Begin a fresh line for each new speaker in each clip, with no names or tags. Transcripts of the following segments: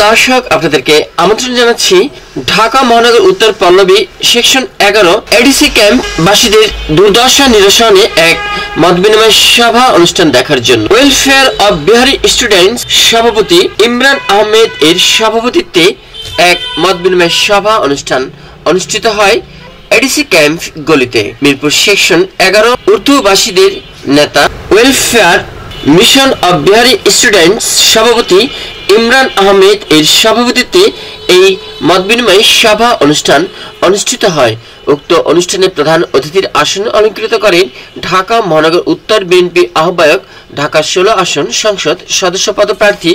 দর্শক আপনাদেরকে আমন্ত্রণ জানাচ্ছি ঢাকা মহানগর উত্তর পল্লবী সেকশন 11 এডিসি ক্যাম্প বাসীদের দুর্দশা নিরসনে এক মত বিনিময় সভা অনুষ্ঠান দেখার জন্য ওয়েলফেয়ার অব বিহারি স্টুডেন্টস সভাপতি ইমরান আহমেদ এর সভাপতিত্বে এক মত বিনিময় সভা অনুষ্ঠান অনুষ্ঠিত হয় এডিসি ক্যাম্প গলিতে। মিরপুর সেকশন 11 উর্দুভাষীদের নেতা welfare mission of Bihari students সভাপতি ইমরান আহমেদ এর সভাপতিত্বে এই মত বিনিময় সভা অনুষ্ঠান অনুষ্ঠিত হয়। উক্ত অনুষ্ঠানে প্রধান অতিথির আসন অলঙ্কৃত করেন ঢাকা মহানগর উত্তর বিএনপি আহ্বায়ক, ঢাকা 16 আসন সংসদ সদস্য পদপ্রার্থী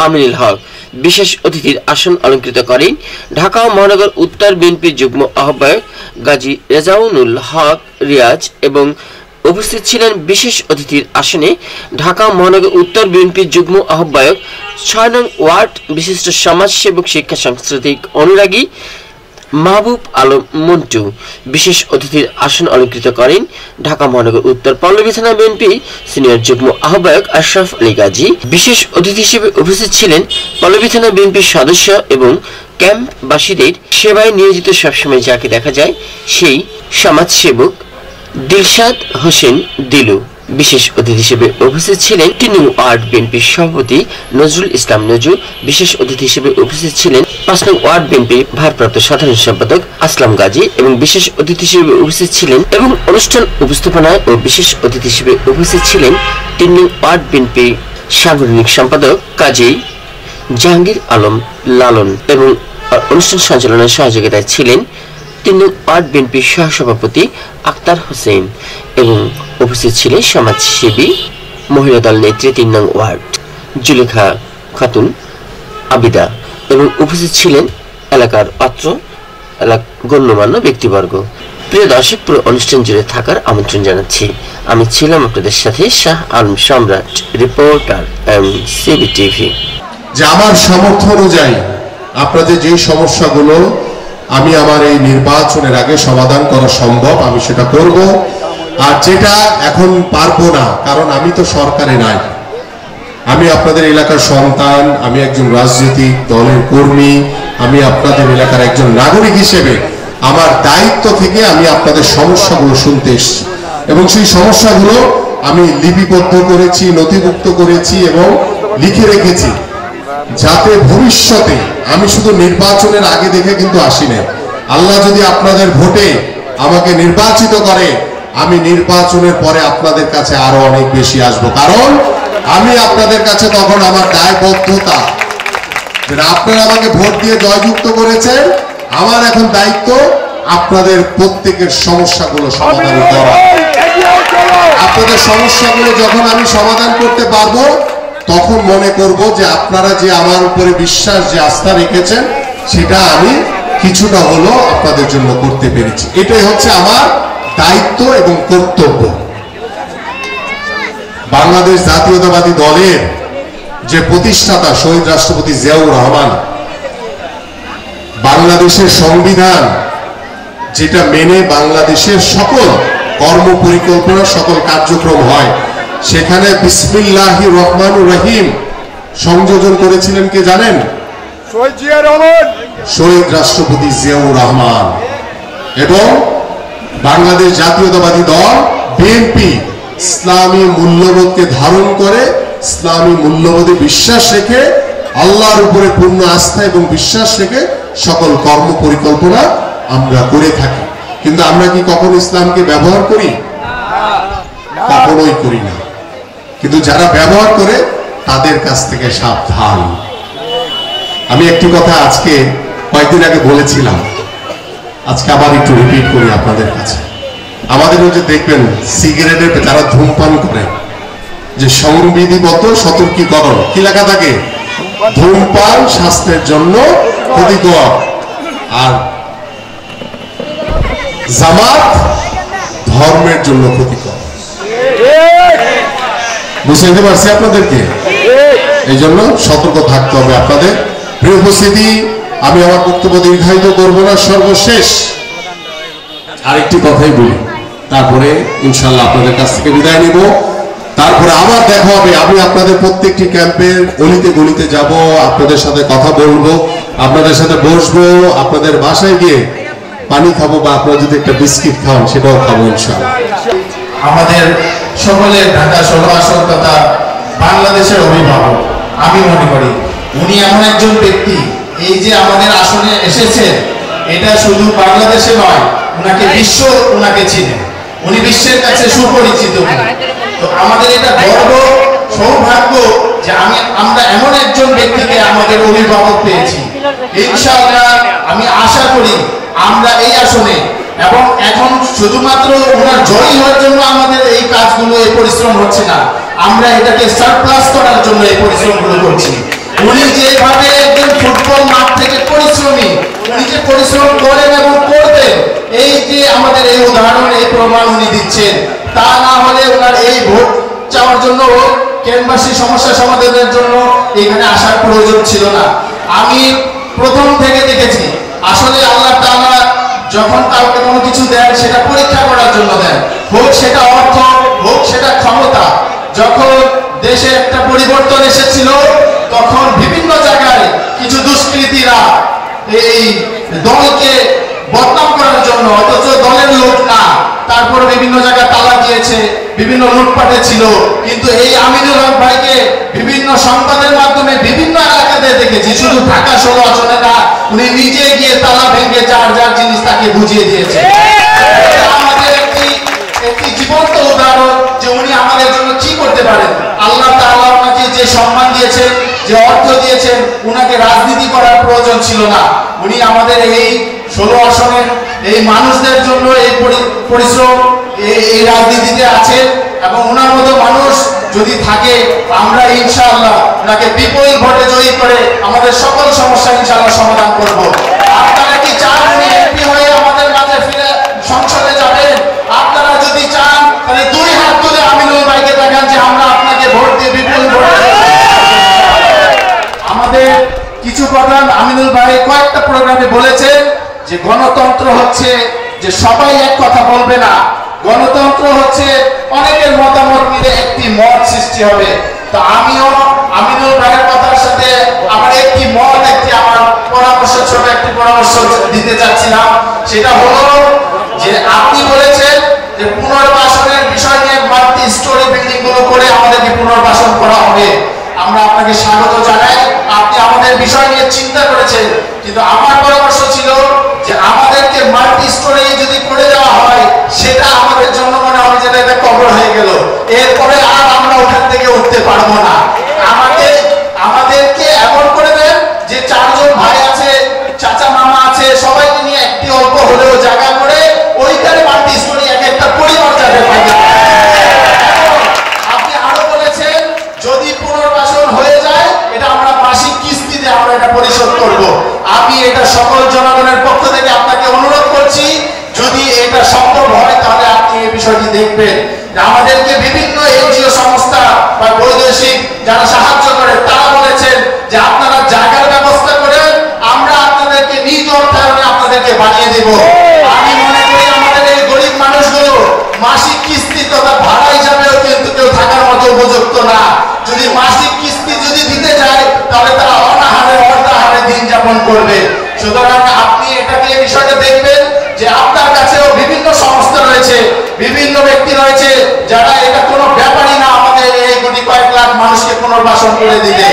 আমিনুল হক। বিশেষ অতিথির আসন অলঙ্কৃত করেন ঢাকা মহানগর উত্তর বিএনপি যুগ্ম আহ্বায়ক গাজী রেজাউনুল হক রিয়াজ এবং উপস্থিত ছিলেন বিশেষ অতিথির আসনে ঢাকা মহানগর উত্তর বিএনপি যুগ্ম আহ্বায়ক 6 নং ওয়ার্ড বিশিষ্ট সমাজসেবক শিক্ষা সাংস্কৃতিক অনুরাগী মাহবুব আলম মন্টু। বিশেষ অতিথির আসন অলঙ্কৃত করেন ঢাকা মহানগর উত্তর পল্লবী থানা বিএনপি সিনিয়র যুগ্ম আহ্বায়ক আশরাফ আলী গাজী। বিশেষ অতিথি হিসেবে উপস্থিত ছিলেন পল্লবী থানা বিএনপির সদস্য এবং ক্যাম্পবাসীদের সেবায় নিয়োজিত সবসময় যাকে দেখা যায় সেই সমাজসেবক দিলশাদ হোসেন দিলু। বিশেষ অতিথি হিসেবে উপস্থিত ছিলেন 3 নং ওয়ার্ড বিএনপির সভাপতি নজরুল ইসলাম নজু। বিশেষ অতিথি হিসেবে উপস্থিত ছিলেন 5 নং ওয়ার্ড বিএনপির ভারপ্রাপ্ত সাধারণ সম্পাদক আসলাম গাজী এবং বিশেষ অতিথি হিসেবে উপস্থিত ছিলেন এবং অনুষ্ঠান উপস্থাপনায় ও বিশেষ অতিথি হিসেবে উপস্থিত ছিলেন 3 নং ওয়ার্ড বিএনপির সাংগঠনিক সম্পাদক কাজী জাহাঙ্গীর আলম লালন এবং অনুষ্ঠান সঞ্চালনায় সহযোগিতায় ছিলেন 3 নং ওয়ার্ড বিএনপির সহসভাপতি আক্তার হোসেন এবং উপস্থিত ছিলেন সমাজসেবী মহিলা দল নেত্রী 3 নং ওয়ার্ড জুলেখা খাতুন আবিদা এবং উপস্থিত ছিলেন এলাকার অত্র গণ্যমান্য ব্যক্তিবর্গ। প্রিয় দর্শক, পুরো অনুষ্ঠান জুড়ে থাকার আমন্ত্রণ জানাচ্ছি। আমি ছিলাম আপনাদের সাথে শাহ আলম সম্রাট, রিপোর্টার এমসিবি টিভি।
যে আমার সামর্থ্য অনুযায়ী আপনাদের যে সমস্যাগুলো আমি আমার এই নির্বাচনের আগে সমাধান করা সম্ভব আমি সেটা করব, আর যেটা এখন পারবো না কারণ আমি তো সরকারে নাই, আমি আপনাদের এলাকার সন্তান, আমি একজন রাজনৈতিক দলের কর্মী, আমি আপনাদের এলাকার একজন নাগরিক হিসেবে আমার দায়িত্ব থেকে আমি আপনাদের সমস্যাগুলো শুনতে এসেছি এবং সেই সমস্যাগুলো আমি লিপিবদ্ধ করেছি, নথিভুক্ত করেছি এবং লিখে রেখেছি যাতে ভবিষ্যতে আমি শুধু নির্বাচনের আগে দেখে কিন্তু আসি না। আল্লাহ যদি আপনাদের ভোটে আমাকে নির্বাচিত করে আমি নির্বাচনের পরে আপনাদের কাছে আরো অনেক বেশি আসব, কারণ আমি আপনাদের কাছে তখন আমার দায়বদ্ধতা, আপনারা আমাকে ভোট দিয়ে জয়যুক্ত করেছেন, আমার এখন দায়িত্ব আপনাদের প্রত্যেকের সমস্যাগুলো সমাধান করা। আপনাদের সমস্যাগুলো যখন আমি সমাধান করতে পারবো তখন মনে করব যে আপনারা যে আমার উপরে বিশ্বাস, যে আস্থা রেখেছেন সেটা আমি কিছুটা হলো আপনাদের জন্য করতে পেরেছি। এটাই হচ্ছে আমার দায়িত্ব এবং কর্তব্য। বাংলাদেশ জাতীয়তাবাদী দলের যে প্রতিষ্ঠাতা শহীদ রাষ্ট্রপতি জিয়াউর রহমান বাংলাদেশের সংবিধান যেটা মেনে বাংলাদেশের সকল কর্ম পরিকল্পনা, সকল কার্যক্রম হয়, সেখানে বিসমিল্লাহির রহমানুর রহিম সংযোজন করেছিলেন কে জানেন? শহীদ রাষ্ট্রপতি জিয়াউর রহমান। এবং বাংলাদেশ জাতীয়তাবাদী দল বিএনপি ইসলামী মূল্যবোধকে ধারণ করে, ইসলামী মূল্যবোধে বিশ্বাস রেখে, আল্লাহর উপরে পূর্ণ আস্থা এবং বিশ্বাস রেখে সকল কর্ম পরিকল্পনা আমরা করে থাকি। কিন্তু আমরা কি কখনো ইসলামকে ব্যবহার করি? কখনোই করি না। কিন্তু যারা ব্যবহার করে তাদের কাছ থেকে সাবধান। আমি একটি কথা আজকে কয়েকদিন আগে বলেছিলাম, আজকে আবার একটু রিপিট করি আপনাদের কাছে। আমাদের যে দেখবেন সিগারেটের যারা ধূমপান করে যে সংবিধিবদ্ধ সতর্কীকরণ কি লেখা থাকে? ধূমপান স্বাস্থ্যের জন্য ক্ষতিকর, আর জামাত ধর্মের জন্য ক্ষতিকর। বুঝতে পারছি আপনাদেরকে? এই জন্য সতর্ক থাকতে হবে আপনাদের। প্রিয় উপস্থিতি, আমি আমার বক্তব্য দীর্ঘায়িত করব না, সর্বশেষ আরেকটি কথাই বলি, তারপরে ইনশাল্লাহ আপনাদের কাছ থেকে বিদায় নিব। তারপরে আবার দেখা হবে। আমি আপনাদের প্রত্যেকটি ক্যাম্পের অলিতে গলিতে যাব, আপনাদের সাথে কথা বলবো, আপনাদের সাথে বসবো, আপনাদের বাসায় গিয়ে পানি খাবো, বা আপনারা যদি একটা বিস্কিট খান সেটাও খাবো ইনশাআল্লাহ।
আমাদের সকলের ঢাকা 16 আসন তথা বাংলাদেশের অভিভাবক আমি মনে করি উনি এমন একজন ব্যক্তি, এই যে আমাদের আসনে এসেছে এটা শুধু বাংলাদেশে নয়, উনাকে বিশ্ব উনাকে চিনে, উনি বিশ্বের কাছে সুপরিচিত। তো আমাদের এটা গর্ব সৌভাগ্য যে আমরা এমন একজন ব্যক্তিকে আমাদের অভিভাবক পেয়েছি। ইনশাআল্লাহ আমি আশা করি আমরা এই আসনে, এবং এখন শুধুমাত্র ওনার জয়ী হওয়ার জন্য আমাদের এই কাজগুলো, এই পরিশ্রম হচ্ছে না, আমরা এটাকে সারপ্লাস করার জন্য এই পরিশ্রমগুলো করছি। উনি যেভাবে একজন ফুটবল মাঠ থেকে পরিশ্রমী, উনি যে পরিশ্রম করেন এবং করবেন, এই যে আমাদের এই উদাহরণ, এই প্রমাণ উনি দিচ্ছেন। তা না হলে ওনার এই ভোট চাওয়ার জন্য, কেন্দ্রবাসী সমস্যা সমাধানের জন্য এখানে আসার প্রয়োজন ছিল না। আমি প্রথম থেকে দেখেছি আসলে আল্লাহ তাআলা যখন কাউকে কোনো কিছু দেন সেটা পরীক্ষা করার জন্য দেন, হোক সেটা অর্থ, হোক সেটা ক্ষমতা। যখন দেশে একটা পরিবর্তন এসেছিল তখন বিভিন্ন জায়গায় কিছু দুষ্কৃতীরা এই দলকে বদনাম করার জন্য, অথচ দলের লোক না, তারপর বিভিন্ন জায়গায় তালা দিয়েছে, বিভিন্ন লুটপাটে ছিল। কিন্তু এই আমিনুল হক ভাইকে বিভিন্ন সংবাদের মাধ্যমে বিভিন্ন এলাকাতে দেখেছি, শুধু ঢাকা 16 আসনে না, উনি নিজে গিয়ে তালা ভেঙে যার যার জিনিস তাকে বুঝিয়ে দিয়েছে। আমাদের একটি জীবন্ত উদাহরণ যে উনি আমাদের জন্য কি করতে পারেন। আল্লাহ তাআলা ওনাকে যে সম্মান দিয়েছেন, যে অর্থ দিয়েছেন, উনাকে রাজনীতি করার প্রয়োজন ছিল না। উনি আমাদের এই 16 আসনের এই মানুষদের জন্য এই পরিশ্রম, এই রাজনীতিতে আছেন, এবং ওনার মতো মানুষ যদি থাকে আমরা ইনশাআল্লাহ ওনাকে বিপুল ভোটে জয়ী করে আমাদের সকল সমস্যা ইনশাআল্লাহ সমাধান করব। আপনারা কি চান উনি এমপি হয়ে আমাদের মাঝে ফিরে সংসদে যাবেন? আপনারা যদি চান তাহলে দুই হাত তুলে আমিনুল ভাইকে দেখান যে আমরা আপনাকে ভোট দিয়ে বিপুল ভোটে। আমাদের কিছু কথা আমিনুল ভাই কয়েকটা প্রোগ্রামে বলেছেন যে গণতন্ত্র হচ্ছে যে সবাই এক কথা বলবে না, গণতন্ত্র হচ্ছে অনেকের মতামত মিলে একটি মত সৃষ্টি হবে। তো আমিও আমিনুল ভাইয়ের কথার সাথে আমার একটি মত, আমার পরামর্শ, ছোট একটি পরামর্শ দিতে চাচ্ছিলাম। সেটা হলো যে আপনি বলেছেন যে পুনর্বাসনের বিষয় নিয়ে মাল্টি স্টোরি বিল্ডিং গুলো করে আমাদেরকে পুনর্বাসন করা হবে। আমরা আপনাকে স্বাগত জানাই, আপনি আমাদের বিষয় নিয়ে চিন্তা করেছেন। কিন্তু আমার পরামর্শ ছিল যে আমাদেরকে মাল্টি স্টোরি যদি করে দেওয়া হয় সেটা আমাদের জন্য মনে হবে যে এটা কবর হয়ে গেল, এরপরে আর আমরা ওখান থেকে উঠতে পারবো না। আমাদেরকে এমন করে দেন যে 4 জন ভাই আছে, চাচা মামা আছে, সবাইকে নিয়ে একটি অল্প হলেও জায়গা করে ওইখানে মাল্টি স্টোরি এক একটা পরিবার যাবে। আপনি আরো বলেছেন যদি পুনর্বাসন হয়ে যায় এটা আমরা মাসিক কিস্তিতে আমরা এটা পরিশোধ করব। আমি এটা সকল জনগণের পক্ষ থেকে আপনাকে অনুরোধ করছি, যদি এটা সম্ভব হয় তাহলে আপনি এই বিষয়টি দেখবেন। আমাদেরকে বিভিন্ন এনজিও সংস্থা বা বৈদেশিক যারা সাহায্য করে তারা বলেছেন যে আপনারা জায়গার ব্যবস্থা করেন, আমরা আপনাদেরকে নিজ অর্থায়নে আপনাদেরকে বানিয়ে দেব। আমি মনে করি আমাদের এই গরিব মানুষগুলো মাসিক কিস্তি তথা ভাড়া হিসাবেও কিন্তু কেউ থাকার মতো উপযুক্ত না। যদি মাসিক কিস্তি যদি দিতে যায় তাহলে তারা অনাহারে অর্ধাহারে দিন যাপন করবে। সুতরাং আপনি এটাকে এই বিষয়টা দেখবেন যে আপনার কাছেও বিভিন্ন সংস্থা রয়েছে, বিভিন্ন ব্যক্তি রয়েছে যারা এটা কোনো ব্যাপারই না আমাদের এই কোটি কয়েক লাখ মানুষকে পুনর্বাসন করে দিবে।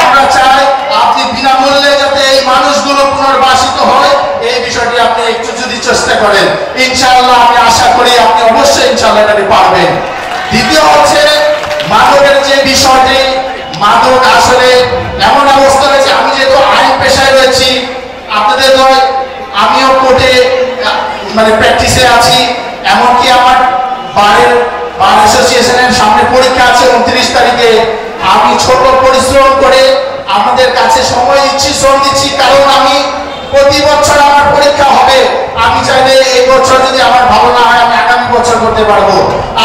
আমরা চাই আপনি বিনামূল্যে যাতে এই মানুষগুলো পুনর্বাসিত হয় এই বিষয়টি আপনি একটু যদি চেষ্টা করেন, ইনশাআল্লাহ আমি আশা করি আপনি অবশ্যই ইনশাআল্লাহ এটাকে পারবেন। দ্বিতীয় হচ্ছে মাদকের যে বিষয়টি, মাদক আসলে এমন অবস্থা রয়েছে, আমি যেহেতু আইন পেশায় রয়েছি, আপনাদের নয় আমিও কোর্টে প্র্যাকটিসে আছি, এমনকি আমার বার অ্যাসোসিয়েশনের সামনে পরীক্ষা আছে 29 তারিখে। আমি ছোট পরিশ্রম করে আমাদের কাছে সময় দিচ্ছি, শ্রম দিচ্ছি, কারণ আমি প্রতি বছর আমার পরীক্ষা হবে। আমি চাইলে এই বছর যদি আমার ভালো না হয় আমি আগামী বছর করতে পারবো।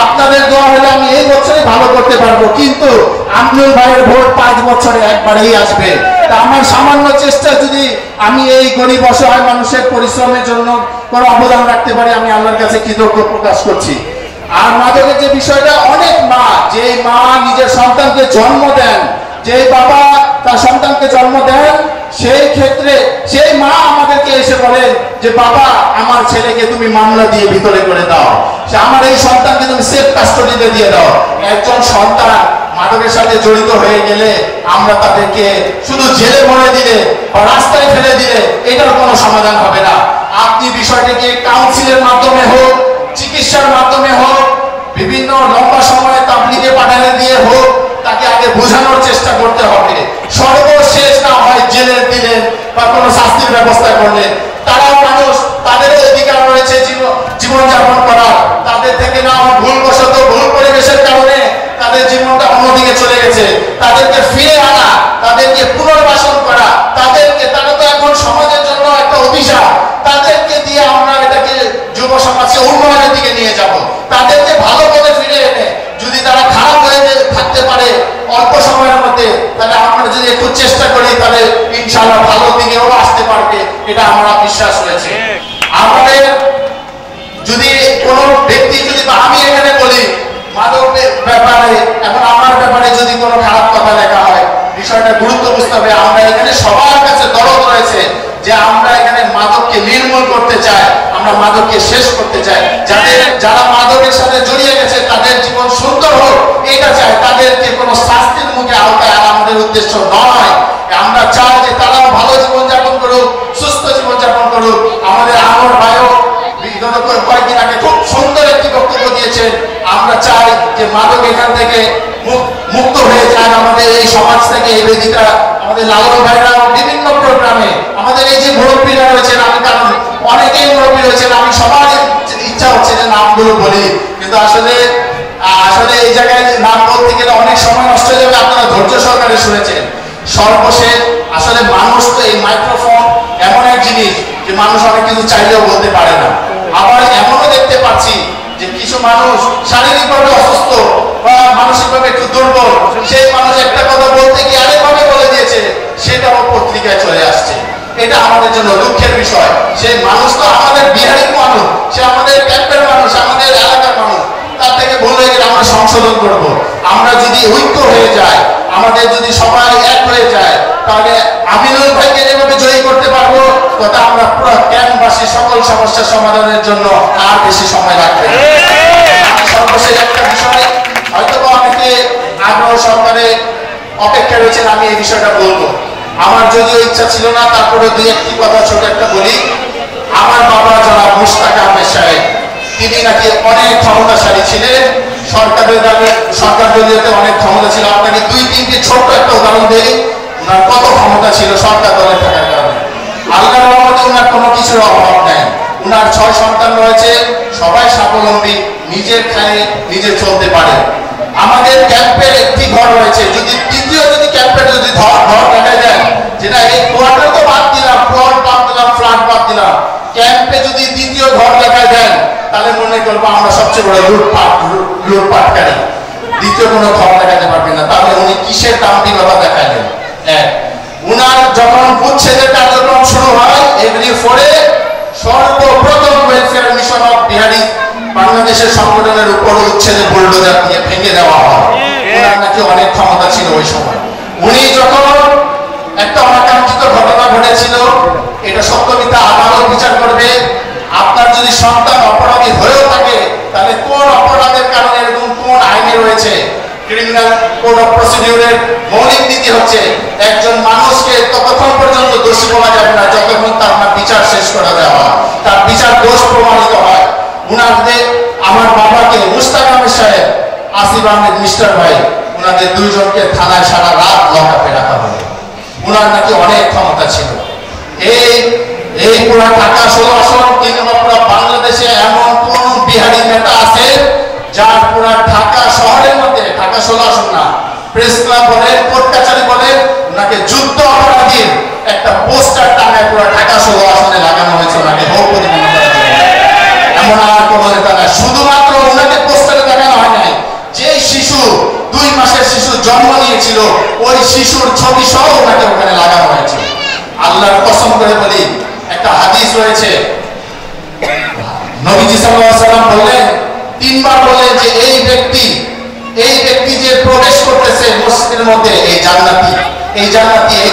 আপনাদের দোয়া হলে আমি এই বছরই ভালো করতে পারবো, কিন্তু আমিনুল ভাইয়ের ভোট 5 বছরে একবারেই আসবে। তা আমার সামান্য চেষ্টা যদি আমি এই গরিব অসহায় মানুষের পরিশ্রমের জন্য কোনো অবদান রাখতে পারি, আমি আল্লাহর কাছে কৃতজ্ঞ প্রকাশ করছি। আর মাদকের যে বিষয়টা, অনেক মা, যে মা নিজের সন্তানকে জন্ম দেন, যে বাবা তার সন্তানকে জন্ম দেন, সেই ক্ষেত্রে সেই মা আমাদেরকে এসে বলেন যে বাবা আমার ছেলেকে তুমি মামলা দিয়ে ভিতরে করে দাও, সে আমার এই সন্তানকে তুমি সেফ কাস্টডিতে দিয়ে দাও। একজন সন্তান মাদকের সাথে জড়িত হয়ে গেলে আমরা তাদেরকে শুধু জেলে ভরে দিলে বা রাস্তায় ফেলে দিলে এটার কোনো সমাধান হবে না। আপনি বিষয়টিকে কাউন্সিলের মাধ্যমে হোক, চিকিৎসার মাধ্যমে হোক, বিভিন্ন লম্বা সময়ে তাবলীগে পাঠানো দিয়ে হোক, তাকে আগে বোঝানোর চেষ্টা করতে হবে। সর্বশেষ না হয় জেলে দিলেন বা কোনো শাস্তির ব্যবস্থা করলেন। তারাও মানুষ, তাদেরও অধিকার রয়েছে জীবনযাপন করার। তাদের থেকে না ভুলবশত, ভুল পরিবেশের কারণে তাদের জীবনটা অন্যদিকে চলে গেছে, তাদেরকে ফিরে আনা, তাদেরকে পুনর্বাসন করা, তারা তো এখন সমাজের জন্য একটা অভিশাপ। তাদেরকে দিয়ে আমরা এটাকে যুব সমাজকে উন্নয়নের দিকে নিয়ে যাব। তাদেরকে ভালো পথে ফিরে এনে যদি তারা খারাপ হয়ে থাকতে পারে অল্প সময়ের মধ্যে, তাহলে আমরা যদি একটু চেষ্টা করি তাহলে ইনশাআল্লাহ ভালো দিকেও আসতে পারবে, এটা আমার বিশ্বাস রয়েছে। আমাদের যদি কোনো ব্যক্তি যদি বা আমি এখানে বলি মাদকের ব্যাপারে, এখন আমার ব্যাপারে যদি কোনো খারাপ কথা লেখা হয়, বিষয়টা গুরুত্ব বুঝতে হবে। আমরা এখানে সবার কাছে দরদ রয়েছে যে আমরা এখানে মাদককে নির্মূল করতে চাই, আমরা মাদককে শেষ করতে চাই। যারা মাদকের সাথে জড়িয়ে গেছে তাদের জীবন সুন্দর হোক এটা চাই, তাদেরকে কোনো শাস্তির মুখে আওতায় আনা আমাদের উদ্দেশ্য নয়। আমরা চাই যে তারাও ভালো জীবনযাপন করুক, সুস্থ জীবনযাপন করুক। আমাদের আমার ভাইও বিগত কয়েকদিন আগে খুব সুন্দর একটি বক্তব্য দিয়েছেন। আমরা চাই যে মাদক এখান থেকে মুক্ত হয়ে যায় আমাদের এই সমাজ থেকে, এই বেদিটা। আমাদের লালন ভাইরা বিভিন্ন প্রোগ্রামে, আমাদের এই যে মুরব্বীরা রয়েছেন, আমি কারণ অনেকেই মুরব্বী রয়েছেন, আমি সবার ইচ্ছা হচ্ছে যে নামগুলো বলি, কিন্তু আসলে এই জায়গায় নাম বলতে গেলে অনেক সময় নষ্ট হয়ে যাবে। আপনারা ধৈর্য সহকারে শুনেছেন। সর্বশেষ আসলে মানুষ তো এই মাইক্রোফোন এমন এক জিনিস যে মানুষ অনেক কিছু চাইলেও বলতে পারে না। আবার এমনও দেখতে পাচ্ছি যে কিছু মানুষ শারীরিকভাবে অসুস্থ বা মানসিকভাবে একটু দুর্বল, সেই মানুষ একটা কথা বলতে গিয়ে আরেকভাবে বলে দিয়েছে, সেটাও পত্রিকায় চলে আসছে। এটা আমাদের জন্য দুঃখের বিষয়। সেই মানুষ তো আমাদের বিহারির মানুষ, সে আমাদের ক্যাম্পের মানুষ, আমাদের এলাকার মানুষ। তার থেকে ভুল হয়ে গেলে আমরা সংশোধন করব। আমরা যদি ঐক্য হয়ে যায়, আমাদের যদি সবাই এক হয়ে যায়, তাহলে আমিনুল ভাইকে যেভাবে জয়ী করতে পারবো, তথা আমরা পুরো ক্যাম্পবাসী সকল সমস্যার সমাধানের জন্য আর বেশি সময় লাগবে। সর্বশেষ একটা বিষয়, হয়তো অনেকে আগ্রহ সহকারে অপেক্ষা রয়েছেন আমি এই বিষয়টা বলবো। আমার যদিও ইচ্ছা ছিল না, তারপরে দুই একটি কথা ছোট একটা বলি। আমার বাবা জনাব মুশতাক আহমেদ সাহেব, তিনি নাকি অনেক ক্ষমতাশালী ছিলেন, সরকার দলীয়তে অনেক ক্ষমতা ছিল। আপনাকে দুই তিনটি ছোট্ট একটা উদাহরণ দেই, ওনার কত ক্ষমতা ছিল সরকার দলে থাকার কারণে। আল্লাহর রহমতে ওনার কোনো কিছুর অভাব নেই। ওনার 6 সন্তান রয়েছে, সবাই স্বাবলম্বী, নিজের খায়ে নিজে চলতে পারে। আমাদের ক্যাম্পের একটি ঘর রয়েছে, যদি দ্বিতীয় ক্যাম্পের যদি ঘর দেখা যায়, যেটা এই কোয়ার্টার তো বাদ দিলাম, প্লট বাদ দিলাম, ফ্ল্যাট বাদ দিলাম, ক্যাম্পে যদি দ্বিতীয় ঘর দেখা দেন, তাহলে মনে করবো আমরা সবচেয়ে বড় লুটপাটকারী। দ্বিতীয় কোনো ঘর দেখাতে পারবেন না, তাহলে উনি কিসের দাম্ভিকতা দেখালেন? উনার যখন উচ্ছেদের কার্যক্রম শুরু হয়, এগুলি পরে সর্বপ্রথম ওয়েলফেয়ার মিশন অফ বিহারি বাংলাদেশের সংগঠনের উপর উচ্ছেদের বুলডোজার দিয়ে ভেঙে দেওয়া হয়। ওনার নাকি অনেক ক্ষমতা ছিল ওই সময়। উনি যখন একটা অনাকাঙ্ক্ষিত ঘটনা ঘটেছিল, এটা সত্য মিথ্যা আদালত বিচার করবে। আপনার যদি সন্তান অপরাধী হয়েও থাকে, তাহলে কোন অপরাধের কারণে এরকম কোন আইনে রয়েছে? ক্রিমিনাল কোড অফ প্রসিডিউরের মৌলিক নীতি হচ্ছে একজন মানুষকে ততক্ষণ পর্যন্ত দোষী বলা যাবে না যতক্ষণ তার বিচার শেষ করা যাওয়া, তার বিচার দোষ প্রমাণিত হয়। উনাদের আমার বাবাকে মুশতাক আহমেদ সাহেব, আসিফ আহমেদ মিস্টার ভাই, উনাদের দুইজনকে থানায় সারা রাত লকআপে রাখা হয়। উনার নাকি অনেক ক্ষমতা ছিল। এই পুরা ঢাকা 16 আসন কিংবা পুরা বাংলাদেশে এমন কোন বিহারি নেতা আছে যার পুরা ঢাকা শহরের মধ্যে, ঢাকা 16 আসন না, প্রেস ক্লাব বলেন, কোর্ট কাছারি বলেন, ওনাকে যুদ্ধ অপরাধীর একটা পোস্টার টাঙায় পুরা ঢাকা 16 আসনে লাগানো হয়েছে ওনাকে পরিমাণ করার জন্য। এমন আর কোন নেতা না। শুধুমাত্র ওনাকে পোস্টারে দেখানো হয় নাই, যে শিশু 2 মাসের শিশু জন্ম নিয়েছিল, ওই শিশুর ছবি সহ ওনাকে ওখানে লাগানো হয়েছে। আল্লাহর কসম করে বলি, একটা হাদিস রয়েছে, নবীজি সাল্লাল্লাহু আলাইহি ওয়াসাল্লাম বললেন তিনবার বলেন যে এই ব্যক্তি যে প্রবেশ করতেছে মসজিদের মধ্যে এই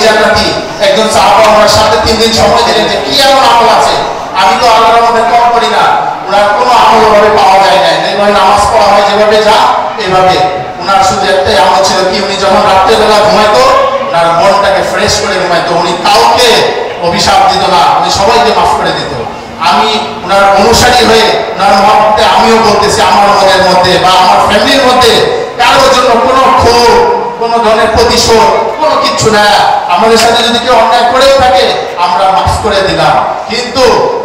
জান্নাতি একজন সাহাবা আমার সাথে 3 দিন সময় দিলেন যে কি এমন আমল আছে, আমি তো আল্লাহর মধ্যে কম করি না, ওনার কোনো আমল ভাবে পাওয়া যায় না, যেভাবে নামাজ পড়া হয় যেভাবে যা এইভাবে ওনার শুধু একটাই আমল ছিল কি, উনি যখন রাত্রেবেলা ঘুমাইতো ওনার মনটাকে ফ্রেশ করে ঘুমাইতো, উনি কাউকে অভিশাপ দিত না, উনি সবাইকে মাফ করে দিত। আমি ওনার অনুসারী হয়ে ওনার মহব্বতে আমিও বলতেছি আমার মনের মধ্যে বা আমার ফ্যামিলির মধ্যে কারোর জন্য কোনো ক্ষোভ, কোনো ধরনের প্রতিশোধ, কোনো কিচ্ছু না। আমাদের সাথে যদি কেউ অন্যায় করেও থাকে আমরা মাফ করে দিলাম, কিন্তু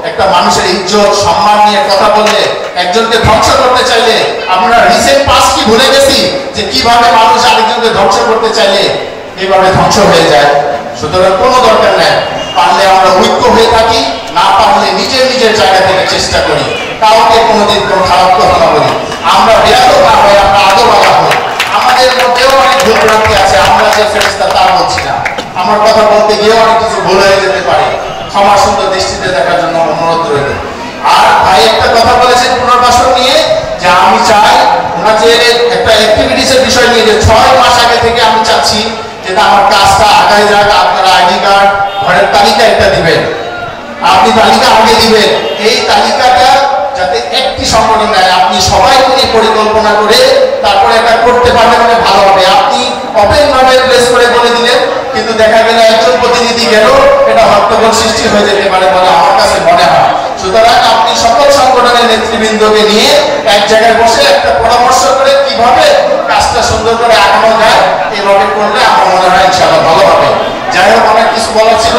একটা মানুষের ইজ্জত সম্মান নিয়ে কথা বললে, একজনকে ধ্বংস করতে চাইলে, আমরা রিসেন্ট পাস্ট কি ভুলে গেছি যে কিভাবে মানুষ আরেকজনকে ধ্বংস করতে চাইলে এইভাবে ধ্বংস হয়ে যায়। সুতরাং কোনো দরকার নেই, পারলে আমরা ঐক্য হয়ে থাকি, না পারলে নিজের জায়গা থেকে চেষ্টা করি, কাউকে কোনোদিন কোনো খারাপ কথা না বলি, আমরা বেয়াদব না হই, আমরা আদরওয়ালা হই। আমাদের মধ্যেও অনেক ভুল ভ্রান্তি আছে, আমরা যে ফেরেশতা তা বলছি না, আমার কথা বলতে গিয়েও অনেক কিছু ভুল হয়ে যেতে পারে, ক্ষমা সুন্দর দৃষ্টিতে দেখার জন্য অনুরোধ রইল। আর ভাই একটা কথা বলেছেন পুনর্বাসন নিয়ে, যে আমি চাই ওনার যে একটা অ্যাক্টিভিটিসের বিষয় নিয়ে, যে 6 মাস আগে থেকে আমি চাচ্ছি যেটা আমার কাজটা আগায় যাক, আপনারা আইডি কার্ড ঘরের তালিকা একটা দিবেন, আপনি তালিকা আগে দিবেন, এই তালিকাটা যাতে একটি সংগঠন নেয়, আপনি সবাই মিলে পরিকল্পনা করে তারপরে এটা করতে পারবেন, মানে ভালো হবে। আপনি ওপেন ভাবে প্লেস করে বলে দিলেন, কিন্তু দেখা গেল একজন প্রতিনিধি গেল, এটা হট্টগোল সৃষ্টি হয়ে যেতে পারে বলে আমার কাছে মনে হয়। সুতরাং আপনি সকল সংগঠনের নেতৃবৃন্দকে নিয়ে এক জায়গায় বসে একটা পরামর্শ করে কিভাবে কাজটা সুন্দর করে আগানো যায়, এইভাবে করলে আমার মনে হয় ইনশাআল্লাহ ভালো হবে। যাই হোক, অনেক কিছু বলা ছিল,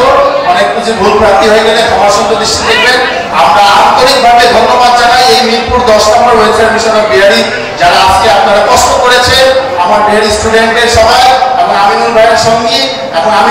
অনেক কিছু ভুল প্রাপ্তি হয়ে গেলে ক্ষমা সুন্দর দৃষ্টি দেখবেন। আমরা আন্তরিকভাবে ধন্যবাদ জানাই এই মিরপুর 10 নম্বর ওয়েলফেয়ার মিশন অফ বিহারি, যারা আজকে আপনারা কষ্ট করেছেন, আমার বিহারি স্টুডেন্টদের সবাই এবং আমিনুল ভাইয়ের সঙ্গী এবং আমি